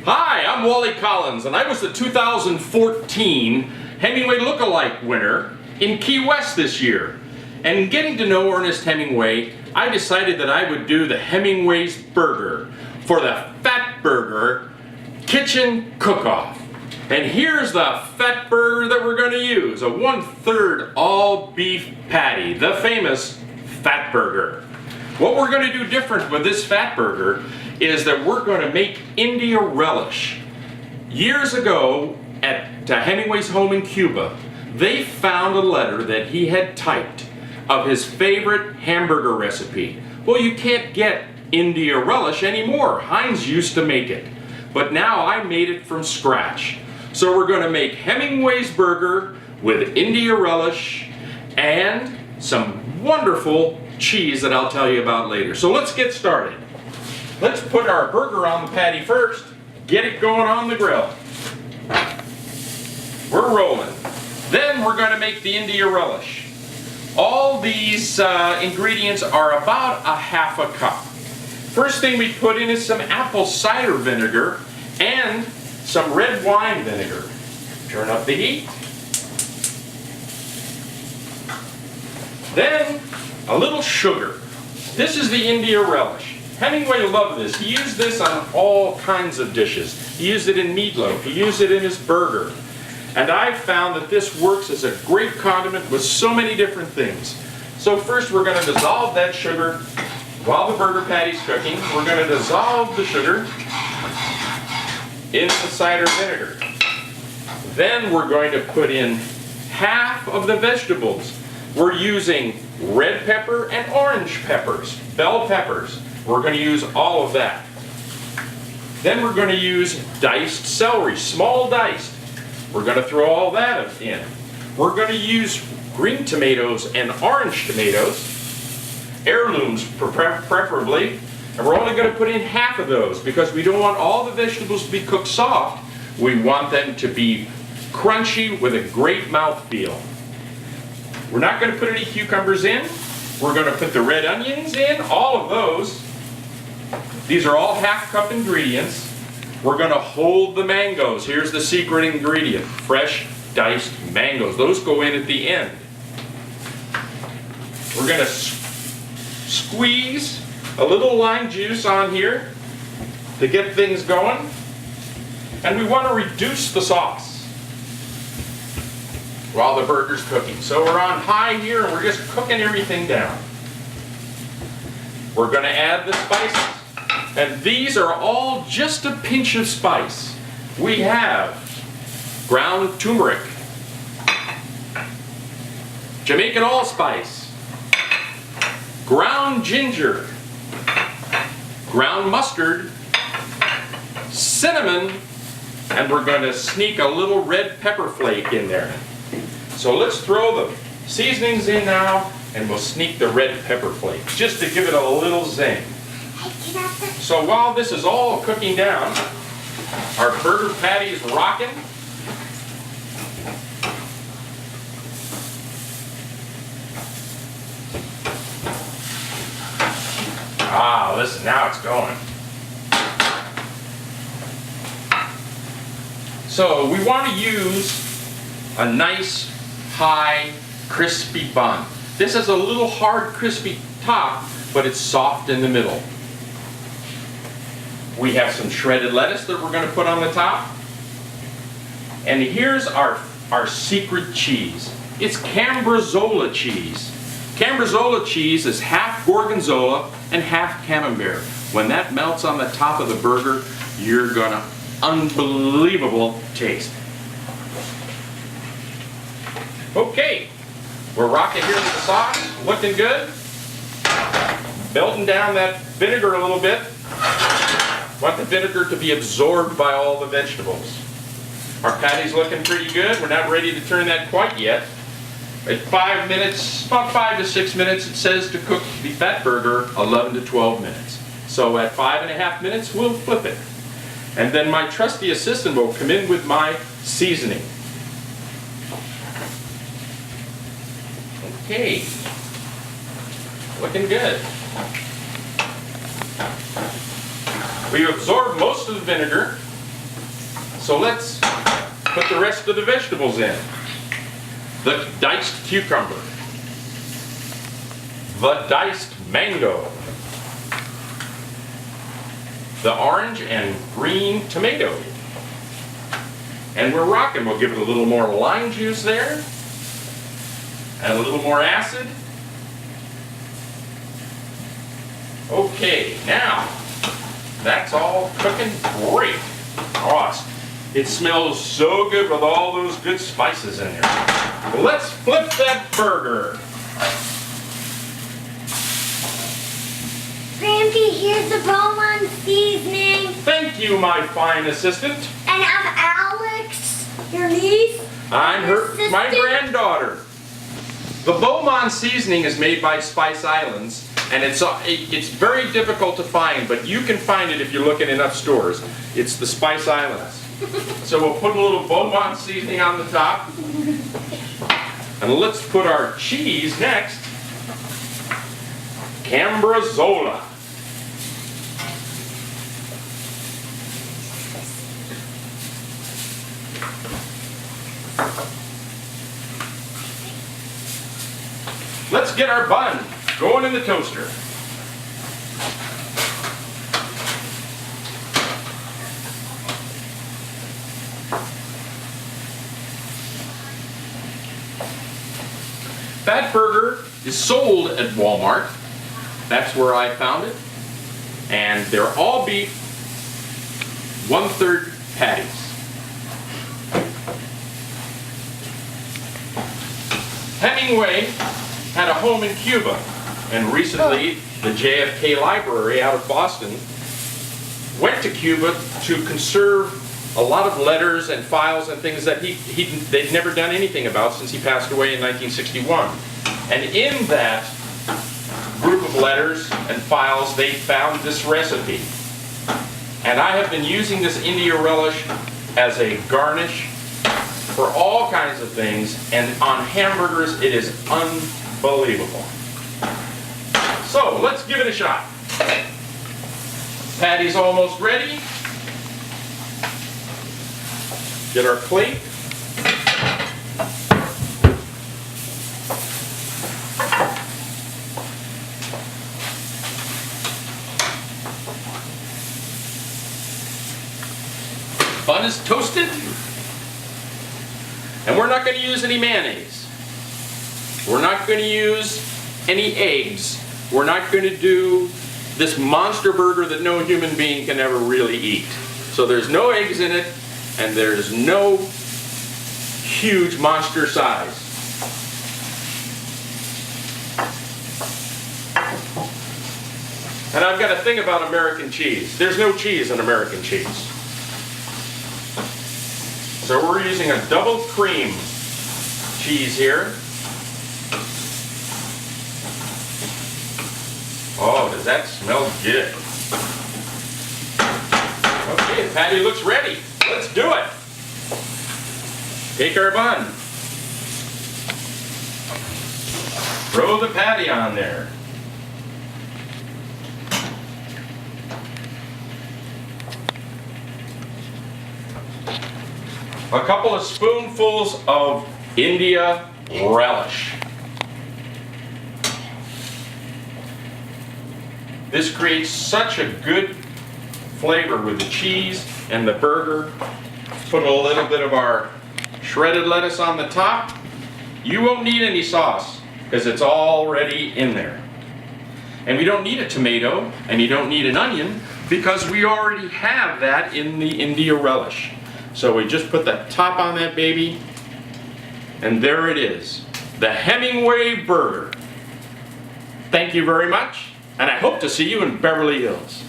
Hi, I'm Wally Collins, and I was the 2014 Hemingway Lookalike winner in Key West this year. And in getting to know Ernest Hemingway, I decided that I would do the Hemingway's Burger for the Fatburger Kitchen Cook-Off. And here's the Fatburger that we're going to use, a 1/3 all beef patty, the famous Fatburger. What we're going to do different with this Fatburger is that we're going to make India relish. Years ago at Hemingway's home in Cuba, they found a letter that he had typed of his favorite hamburger recipe. Well, you can't get India relish anymore. Heinz used to make it, but now I made it from scratch. So we're going to make Hemingway's burger with India relish and some wonderful cheese that I'll tell you about later. So let's get started. Let's put our burger on the patty first, get it going on the grill. We're rolling. Then we're going to make the India relish. All these ingredients are about a half a cup. First thing we put in is some apple cider vinegar and some red wine vinegar. Turn up the heat. Then a little sugar. This is the India relish. Hemingway loved this. He used this on all kinds of dishes. He used it in meatloaf. He used it in his burger. And I found that this works as a great condiment with so many different things. So first we're going to dissolve that sugar while the burger patty's cooking. We're going to dissolve the sugar in the cider vinegar. Then we're going to put in half of the vegetables. We're using red pepper and orange peppers, bell peppers. We're going to use all of that. Then we're going to use diced celery, small diced. We're going to throw all that in. We're going to use green tomatoes and orange tomatoes, heirlooms preferably, and we're only going to put in half of those because we don't want all the vegetables to be cooked soft. We want them to be crunchy with a great mouthfeel. We're not going to put any cucumbers in. We're going to put the red onions in, all of those. These are all half-cup ingredients. We're going to hold the mangoes. Here's the secret ingredient, fresh diced mangoes. Those go in at the end. We're going to squeeze a little lime juice on here to get things going. And we want to reduce the sauce while the burger's cooking. So we're on high here and we're just cooking everything down. We're going to add the spices. And these are all just a pinch of spice. We have ground turmeric, Jamaican allspice, ground ginger, ground mustard, cinnamon, and we're going to sneak a little red pepper flake in there. So let's throw the seasonings in now, and we'll sneak the red pepper flake just to give it a little zing. So while this is all cooking down, our burger patty is rocking. Ah, listen, now it's going. So we want to use a nice, high, crispy bun. This has a little hard, crispy top, but it's soft in the middle. We have some shredded lettuce that we're going to put on the top. And here's our secret cheese. It's Cambrezola cheese. Cambrezola cheese is half Gorgonzola and half Camembert. When that melts on the top of the burger, you're going to unbelievable taste. Okay, we're rocking here with the sauce, looking good. Melting down that vinegar a little bit. Want the vinegar to be absorbed by all the vegetables. Our patty's looking pretty good. We're not ready to turn that quite yet. At 5 minutes, about 5 to 6 minutes, it says to cook the Fatburger 11 to 12 minutes. So at 5.5 minutes, we'll flip it. And then my trusty assistant will come in with my seasoning. Okay, looking good. We absorb most of the vinegar. So let's put the rest of the vegetables in. The diced cucumber, the diced mango, the orange and green tomato. And we're rocking. We'll give it a little more lime juice there, and a little more acid. Okay, now that's all cooking great. Oh, it smells so good with all those good spices in there. Let's flip that burger. Grampy, here's the Beaumont seasoning. Thank you, my fine assistant. And I'm Alex, your niece. I'm my assistant. granddaughter. The Beaumont seasoning is made by Spice Islands, and it's very difficult to find, but you can find it if you look in enough stores. It's the Spice Islands. So we'll put a little Beaumont seasoning on the top. And let's put our cheese next. Cambrazola. Let's get our bun going in the toaster. Fatburger is sold at Walmart. That's where I found it. And they're all beef, 1/3 patties. Hemingway had a home in Cuba, and recently the JFK Library out of Boston went to Cuba to conserve a lot of letters and files and things that they'd never done anything about since he passed away in 1961. And in that group of letters and files, they found this recipe. And I have been using this India relish as a garnish for all kinds of things, and on hamburgers it is unbelievable. So let's give it a shot. Patty's almost ready. Get our plate. Bun is toasted. And we're not going to use any mayonnaise. We're not going to use any eggs. We're not going to do this monster burger that no human being can ever really eat. So there's no eggs in it, and there's no huge monster size. And I've got a thing about American cheese. There's no cheese in American cheese. So we're using a double cream cheese here. Oh, does that smell good? Okay, patty looks ready. Let's do it. Take our bun. Throw the patty on there. A couple of spoonfuls of India relish. This creates such a good flavor with the cheese and the burger. Put a little bit of our shredded lettuce on the top. You won't need any sauce because it's already in there. And we don't need a tomato, and you don't need an onion because we already have that in the India relish. So we just put the top on that baby, and there it is, the Hemingway burger. Thank you very much, and I hope to see you in Beverly Hills.